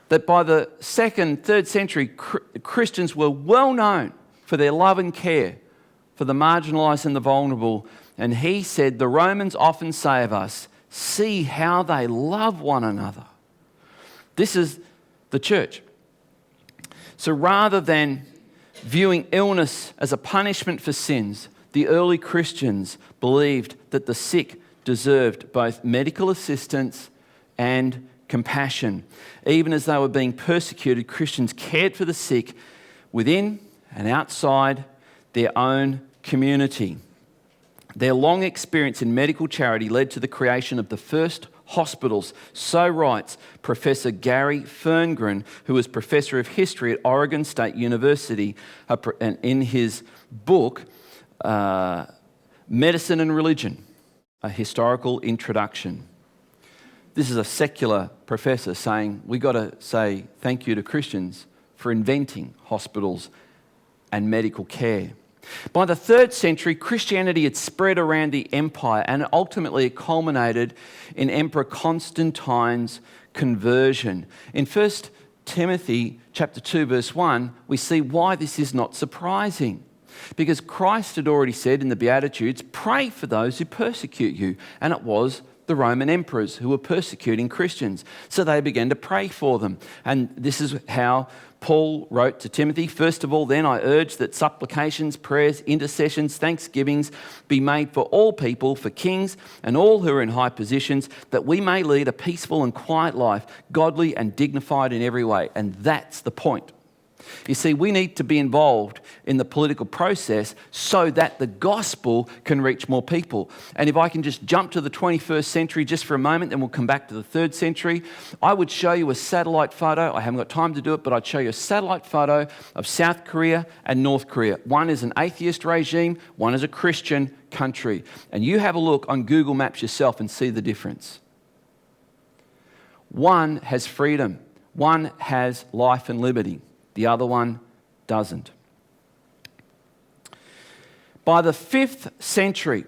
that by the 2nd, 3rd century, Christians were well known for their love and care for the marginalised and the vulnerable. And he said, the Romans often say of us, see how they love one another. This is the church. So rather than viewing illness as a punishment for sins, the early Christians believed that the sick deserved both medical assistance and compassion. Even as they were being persecuted, Christians cared for the sick within and outside their own community. Their long experience in medical charity led to the creation of the first hospitals. So writes Professor Gary Ferngren, who was Professor of History at Oregon State University, in his book, Medicine and Religion, a Historical Introduction. This is a secular professor saying we've got to say thank you to Christians for inventing hospitals and medical care. By the 3rd century, Christianity had spread around the empire, and ultimately it culminated in Emperor Constantine's conversion. In 1 Timothy chapter 2, verse 1, we see why this is not surprising. Because Christ had already said in the Beatitudes, pray for those who persecute you. And it was the Roman emperors who were persecuting Christians. So they began to pray for them. And this is how Paul wrote to Timothy, first of all, then I urge that supplications, prayers, intercessions, thanksgivings be made for all people, for kings and all who are in high positions, that we may lead a peaceful and quiet life, godly and dignified in every way. And that's the point. You see, we need to be involved in the political process so that the gospel can reach more people. And if I can just jump to the 21st century just for a moment, then we'll come back to the 3rd century. I would show you a satellite photo. I haven't got time to do it, but I'd show you a satellite photo of South Korea and North Korea. One is an atheist regime, one is a Christian country. And you have a look on Google Maps yourself and see the difference. One has freedom. One has life and liberty. The other one doesn't. By the 5th century,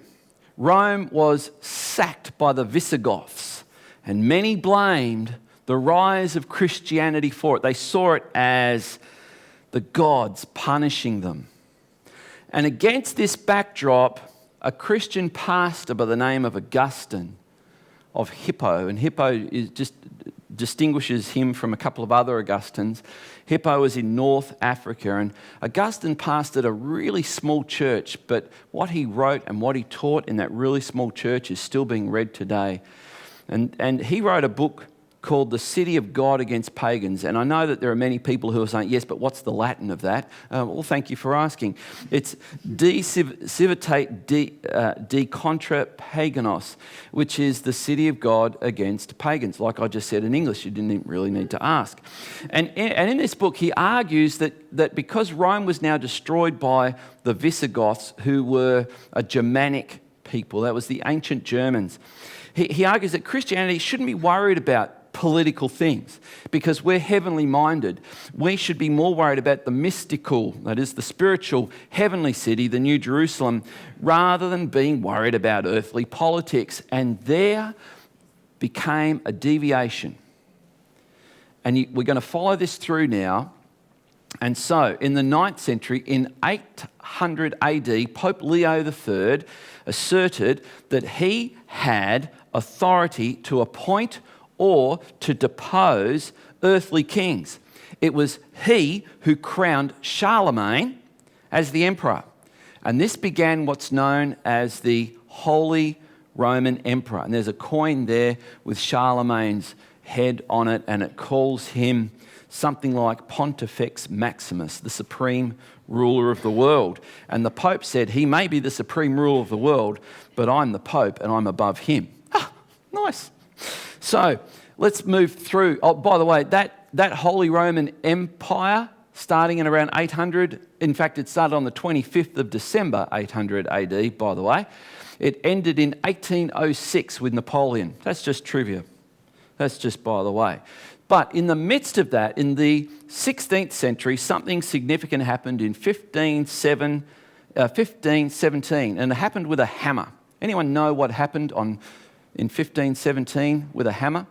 Rome was sacked by the Visigoths, and many blamed the rise of Christianity for it. They saw it as the gods punishing them. And against this backdrop, a Christian pastor by the name of Augustine of Hippo, and Hippo is just distinguishes him from a couple of other Augustines. Hippo was in North Africa, and Augustine pastored a really small church, but what he wrote and what he taught in that really small church is still being read today. And he wrote a book called The City of God Against Pagans. And I know that there are many people who are saying, yes, but what's the Latin of that? Well, thank you for asking. It's De Civitate de Contra Paganos, which is the city of God against pagans. Like I just said in English, you didn't really need to ask. And in this book, he argues that because Rome was now destroyed by the Visigoths, who were a Germanic people, that was the ancient Germans, he argues that Christianity shouldn't be worried about political things because we're heavenly minded. We should be more worried about the mystical, that is the spiritual heavenly city, the New Jerusalem, rather than being worried about earthly politics. And there became a deviation. And we're going to follow this through now. And so, in the 9th century, in 800 AD, Pope Leo III asserted that he had authority to appoint or to depose earthly kings. It was he who crowned Charlemagne as the emperor. And this began what's known as the Holy Roman Emperor. And there's a coin there with Charlemagne's head on it, and it calls him something like Pontifex Maximus, the supreme ruler of the world. And the Pope said, he may be the supreme ruler of the world, but I'm the Pope and I'm above him. Ah, nice. So let's move through. Oh, by the way, that Holy Roman Empire, starting in around 800, in fact, it started on the 25th of December, 800 AD, by the way. It ended in 1806 with Napoleon. That's just trivia. That's just by the way. But in the midst of that, in the 16th century, something significant happened in 1517, and it happened with a hammer. Anyone know what happened in 1517 with a hammer?